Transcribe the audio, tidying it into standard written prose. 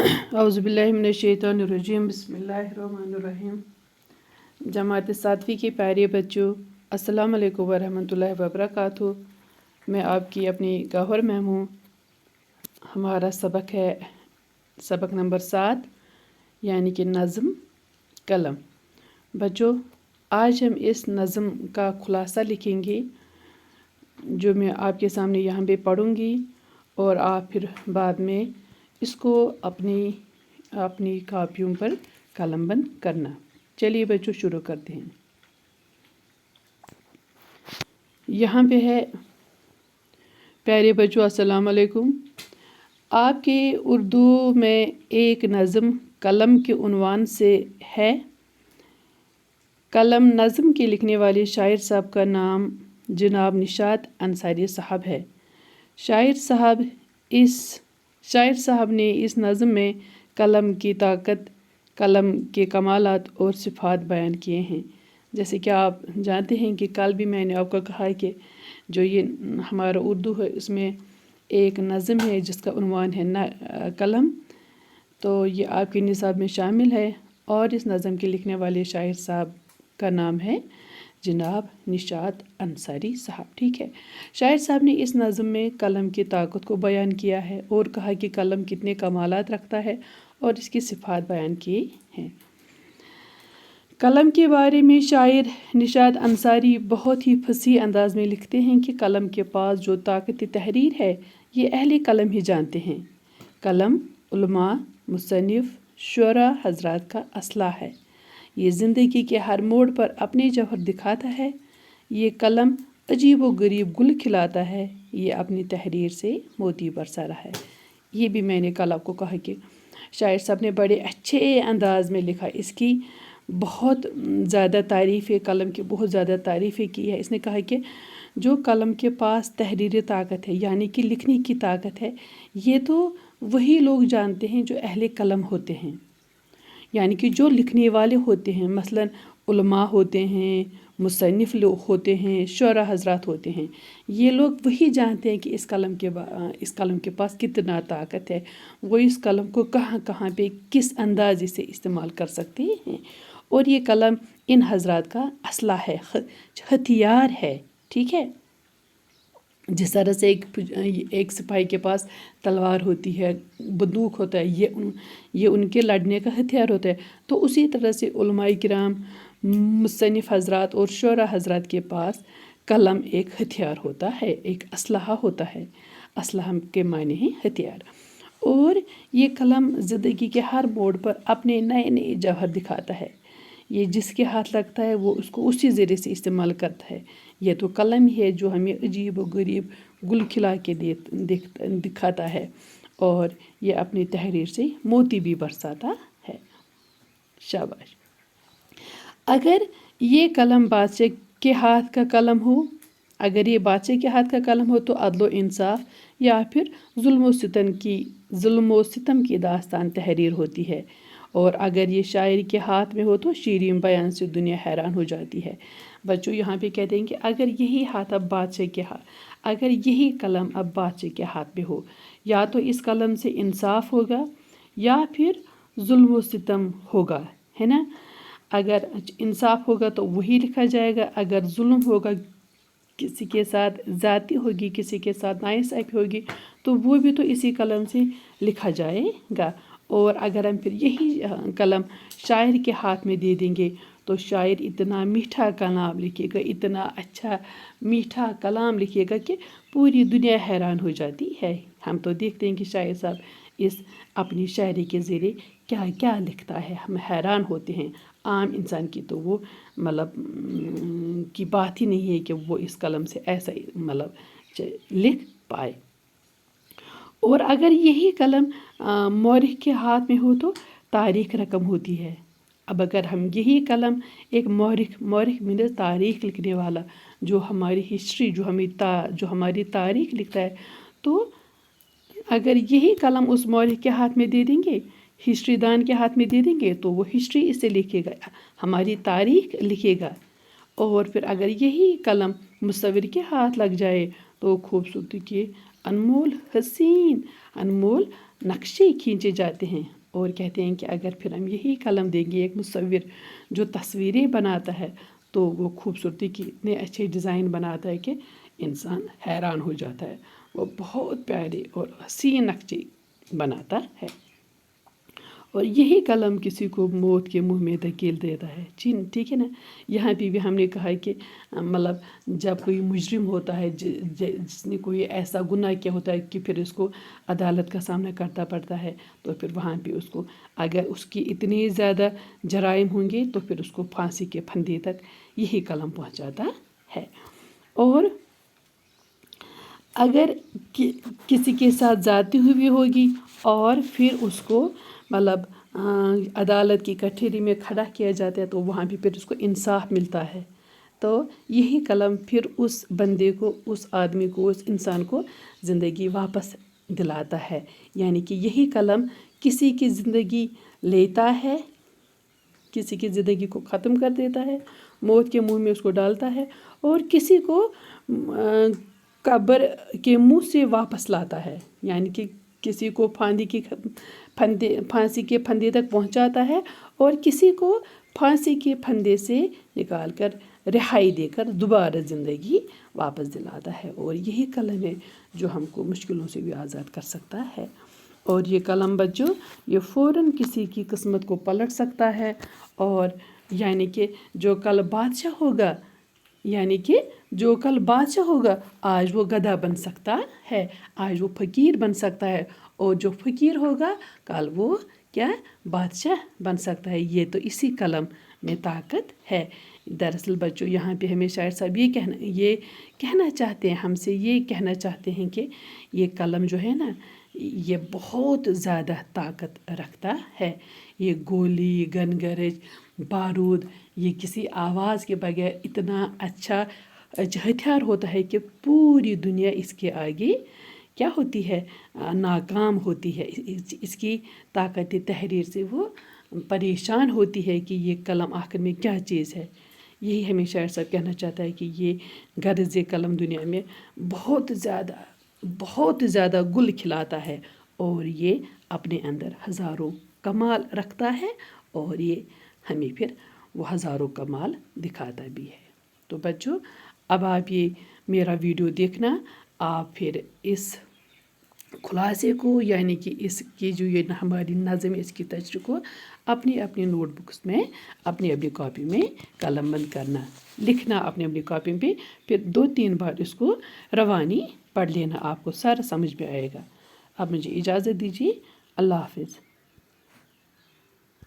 औज़ुबिल्लाहिमिनश्शैतानिर्रजीम बिस्मिल्लाहिर्रहमानिर्रहीम। जमात सातवीं के प्यारे बच्चों, अस्सलाम वालेकुम वरहमतुल्लाहि वबरकातुहू। मैं आपकी अपनी गौहर मैम हूँ। हमारा सबक है सबक नंबर 7 यानी कि नज़्म कलम। बच्चों, आज हम इस नज़्म का खुलासा लिखेंगे जो मैं आपके सामने यहाँ पे पढ़ूँगी और आप फिर बाद में इसको अपनी कापियों पर कलमबंद करना। चलिए बच्चों, शुरू करते हैं। यहाँ पे है प्यारे बच्चों, अस्सलाम वालेकुम। आपके उर्दू में एक नज़्म कलम के उन्वान से है। कलम नज़्म के लिखने वाले शायर साहब का नाम जनाब निशात अंसारी साहब है। शायर साहब ने इस नज़्म में कलम की ताकत, कलम के कमालात और सिफ़ात बयान किए हैं। जैसे कि आप जानते हैं कि कल भी मैंने आपको कहा है कि जो ये हमारा उर्दू है इसमें एक नज़्म है जिसका उन्वान है कलम, तो ये आपके निसाब में शामिल है और इस नज़्म के लिखने वाले शायर साहब का नाम है जनाब निशात अंसारी साहब। ठीक है। शायर साहब ने इस नज़्म में कलम की ताकत को बयान किया है और कहा कि कलम कितने कमालात रखता है और इसकी सिफ़ात बयान की हैं। कलम के बारे में शायर निशात अंसारी बहुत ही फसीह अंदाज में लिखते हैं कि कलम के पास जो ताकत तहरीर है ये अहले कलम ही जानते हैं। कलम उलमा, मुसन्निफ़, शुअरा हज़रात का असलाह है। ये ज़िंदगी के हर मोड़ पर अपने जौहर दिखाता है। ये कलम अजीब व गरीब गुल खिलाता है। ये अपनी तहरीर से मोती बरसा रहा है। ये भी मैंने कल आपको कहा कि शायर साहब ने बड़े अच्छे अंदाज में लिखा। इसकी बहुत ज़्यादा तारीफ़ें, कलम की बहुत ज़्यादा तारीफ़ें की है। इसने कहा कि जो कलम के पास तहरीरी ताकत है यानी कि लिखने की ताकत है, ये तो वही लोग जानते हैं जो अहले कलम होते हैं, यानी कि जो लिखने वाले होते हैं। मसलन उलमा होते हैं, मुसन्निफ़ लोग होते हैं, शुअरा हज़रात होते हैं। ये लोग वही जानते हैं कि इस कलम के पास कितना ताकत है, वो इस कलम को कहाँ कहाँ पे किस अंदाज़े से इस्तेमाल कर सकते हैं। और ये कलम इन हज़रात का असला है, हथियार है। ठीक है। जिस तरह से एक सिपाही के पास तलवार होती है, बंदूक होता है, ये उनके लड़ने का हथियार होता है। तो उसी तरह से उलमाए किराम, मुसन्निफ़ हज़रात और शुअरा हज़रात के पास कलम एक हथियार होता है, एक असलहा होता है। असलहा के मायने हैं हथियार। और ये कलम ज़िंदगी के हर मोड़ पर अपने नए नए जौहर दिखाता है। ये जिसके हाथ लगता है वो उसको उसी ज़रिए से इस्तेमाल करता है। ये तो कलम ही है जो हमें अजीब व गरीब गुल खिला के दिखाता है और ये अपनी तहरीर से मोती भी बरसाता है। शाबाश। अगर ये कलम बादशाह के हाथ का कलम हो, अगर ये बादशाह के हाथ का कलम हो तो अदल व इंसाफ या फिर जुल्म व सितम की दास्तान तहरीर होती है। और अगर ये शायर के हाथ में हो तो शीरीन बयान से दुनिया हैरान हो जाती है। बच्चों, यहाँ पे कहते हैं कि अगर यही कलम अब बादशाह के हाथ में हो, या तो इस कलम से इंसाफ होगा या फिर जुल्म व सितम होगा, है ना। अगर इंसाफ होगा तो वही लिखा जाएगा, अगर जुल्म होगा, किसी के साथ ज़्यादती होगी, किसी के साथ नाइंसाफ़ी होगी, तो वो भी तो इसी कलम से लिखा जाएगा। और अगर हम फिर यही कलम शायर के हाथ में दे देंगे तो शायर इतना मीठा कलाम लिखेगा, इतना अच्छा मीठा कलाम लिखेगा कि पूरी दुनिया हैरान हो जाती है। हम तो देखते हैं कि शायर साहब इस अपनी शायरी के ज़रिए क्या क्या लिखता है, हम हैरान होते हैं। आम इंसान की तो वो की बात ही नहीं है कि वो इस कलम से ऐसा लिख पाए। और अगर यही कलम मौरिख के हाथ में हो तो तारीख़ रकम होती है। अब अगर हम यही कलम एक मौरिख मीन्स तारीख़ लिखने वाला, जो हमारी हिस्ट्री, जो हमारी तारीख़ लिखता है, तो अगर यही कलम उस मौरिख के हाथ में दे देंगे, हिस्ट्री दान के हाथ में दे देंगे, तो वो हिस्ट्री इससे लिखेगा, हमारी तारीख़ लिखेगा। और फिर अगर यही कलम मुसव्विर के हाथ लग जाए तो खूबसूरती के अनमोल हसीन, अनमोल نقشے کھینچے جاتے ہیں اور کہتے ہیں کہ اگر پھر ہم یہی قلم دیں گے ایک مصور جو تصویریں بناتا ہے تو وہ خوبصورتی کی اتنے اچھے ڈیزائن بناتا ہے کہ انسان حیران ہو جاتا ہے. وہ بہت پیارے اور حسین نقشے بناتا ہے اور یہی قلم کسی کو موت کے منہ میں دھکیل دیتا ہے. ٹھیک ہے نا. یہاں پہ بھی ہم نے کہا کہ مطلب جب کوئی مجرم ہوتا ہے جس نے کوئی ایسا گناہ کیا ہوتا ہے کہ پھر اس کو عدالت کا سامنا کرنا پڑتا ہے تو پھر وہاں پہ اس کو اگر اس کی اتنی زیادہ جرائم ہوں گے تو پھر اس کو پھانسی کے پھندے تک یہی قلم پہنچاتا ہے. اور اگر کسی کے ساتھ زیادتی ہوئی ہوگی اور پھر اس کو مطلب عدالت کی کٹہری میں کھڑا کیا جاتا ہے تو وہاں بھی پھر اس کو انصاف ملتا ہے تو یہی قلم پھر اس بندے کو اس آدمی کو اس انسان کو زندگی واپس دلاتا ہے. یعنی کہ یہی قلم کسی کی زندگی لیتا ہے کسی کی زندگی کو ختم کر دیتا ہے موت کے منہ میں اس کو ڈالتا ہے اور کسی کو قبر کے منہ سے واپس لاتا ہے. یعنی کہ کسی کو پھانسی کے پھندے تک پہنچاتا ہے اور کسی کو پھانسی کے پھندے سے نکال کر رہائی دے کر دوبارہ زندگی واپس دلاتا ہے. اور یہی قلم ہے جو ہم کو مشکلوں سے بھی آزاد کر سکتا ہے. اور یہ قلم بچوں یہ فوراً کسی کی قسمت کو پلٹ سکتا ہے. اور یعنی کہ جو کل بادشاہ ہوگا آج وہ گدھا بن سکتا ہے آج وہ فقیر بن سکتا ہے اور جو فقیر ہوگا کل وہ کیا بادشاہ بن سکتا ہے. یہ تو اسی قلم میں طاقت ہے. دراصل بچوں یہاں پہ ہمیں شاعر صاحب یہ کہنا چاہتے ہیں ہم سے یہ کہنا چاہتے ہیں کہ یہ قلم جو ہے نا یہ بہت زیادہ طاقت رکھتا ہے. یہ گولی گنگرج بارود یہ کسی آواز کے بغیر اتنا اچھا ہتھیار ہوتا ہے کہ پوری دنیا اس کے آگے کیا ہوتی ہے ناکام ہوتی ہے. اس کی طاقت تحریر سے وہ پریشان ہوتی ہے کہ یہ قلم آخر میں کیا چیز ہے. یہی ہمیں شاعر صاحب کہنا چاہتا ہے کہ یہ غرض قلم دنیا میں بہت زیادہ گل کھلاتا ہے اور یہ اپنے اندر ہزاروں کمال رکھتا ہے اور یہ ہمیں پھر وہ ہزاروں کمال دکھاتا بھی ہے. تو بچوں اب آپ یہ میرا ویڈیو دیکھنا آپ پھر اس خلاصے کو یعنی کہ اس کی جو یہ ہماری نظم ہے اس کی تشریح کو اپنی نوٹ بکس میں اپنی کاپی میں قلم بند کرنا لکھنا اپنی کاپی پہ پھر 2-3 بار اس کو روانی پڑھ لینا آپ کو سارا سمجھ میں آئے گا. اب مجھے اجازت دیجیے. اللہ حافظ.